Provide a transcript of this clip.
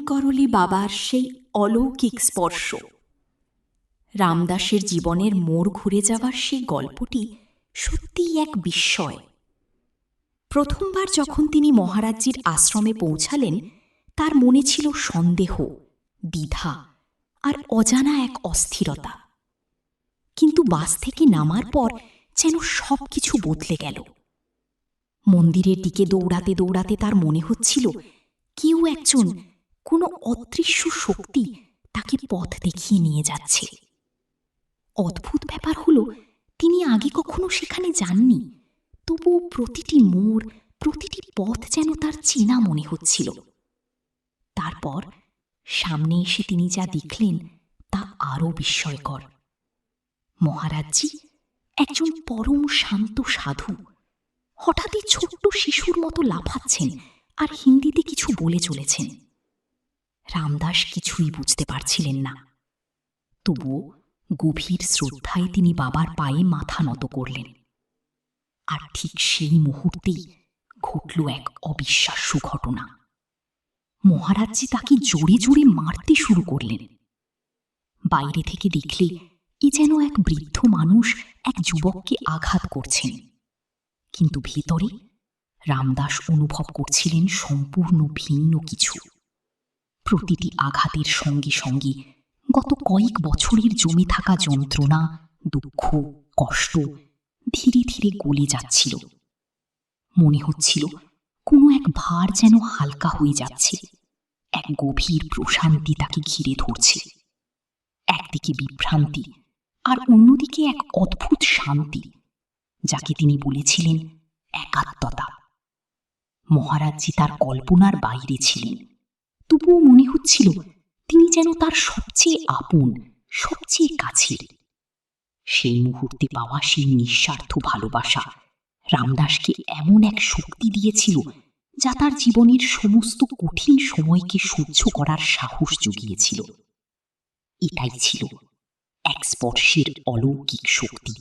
করলি বাবার সেই অলৌকিক স্পর্শ। রামদাসের জীবনের মোড় ঘুরে যাওয়ার সেই গল্পটি সত্যিই এক বিস্ময়। প্রথমবার যখন তিনি মহারাজজির আশ্রমে পৌঁছালেন, তার মনে ছিল সন্দেহ, দ্বিধা আর অজানা এক অস্থিরতা। কিন্তু বাস থেকে নামার পর যেন সব কিছু বদলে গেল। মন্দিরের দিকে দৌড়াতে দৌড়াতে তার মনে হচ্ছিল কেউ একজন, কোনো অদৃশ্য শক্তি তাকে পথ দেখিয়ে নিয়ে যাচ্ছে। অদ্ভুত ব্যাপার হলো, তিনি আগে কখনো সেখানে যাননি, তবুও প্রতিটি মোড়, প্রতিটি পথ যেন তার চেনা মনে হচ্ছিল। তারপর সামনে এসে তিনি যা দেখলেন তা আরও বিস্ময়কর। মহারাজজি একজন পরম শান্ত সাধু হঠাৎই ছোট্ট শিশুর মতো লাফাচ্ছেন আর হিন্দিতে কিছু বলে চলেছেন। রামদাস কিছুই বুঝতে পারছিলেন না, তবুও গভীর শ্রদ্ধায় তিনি বাবার পায়ে মাথা নত করলেন। আর ঠিক সেই মুহূর্তেই ঘটল এক অবিশ্বাস্য ঘটনা। মহারাজজি তাকে জোরে জোরে মারতে শুরু করলেন। বাইরে থেকে দেখলে এ যেন এক বৃদ্ধ মানুষ এক যুবককে আঘাত করছেন, কিন্তু ভিতরে রামদাস অনুভব করছিলেন সম্পূর্ণ ভিন্ন কিছু। প্রতিটি আঘাতের সঙ্গে সঙ্গে গত কয়েক বছরের জমে থাকা যন্ত্রণা, দুঃখ, কষ্ট ধীরে ধীরে গলে যাচ্ছিল। মনে হচ্ছিল কোনো এক ভার যেন হালকা হয়ে যাচ্ছে। এক গভীর প্রশান্তি তাকে ঘিরে ধরছে। একদিকে বিভ্রান্তি আর অন্যদিকে এক অদ্ভুত শান্তি, যাকে তিনি বলেছিলেন একাত্মতা। মহারাজজি তার কল্পনার বাইরে ছিলেন, তবুও মনে হচ্ছিল তিনি যেন তার সবচেয়ে আপন, সবচেয়ে কাছের। সেই মুহূর্তে পাওয়া সেই নিঃস্বার্থ ভালোবাসা রামদাসকে এমন এক শক্তি দিয়েছিল যা তার জীবনের সমস্ত কঠিন সময়কে সহ্য করার সাহস জুগিয়েছিল। এটাই ছিল এক স্পর্শের অলৌকিক শক্তি।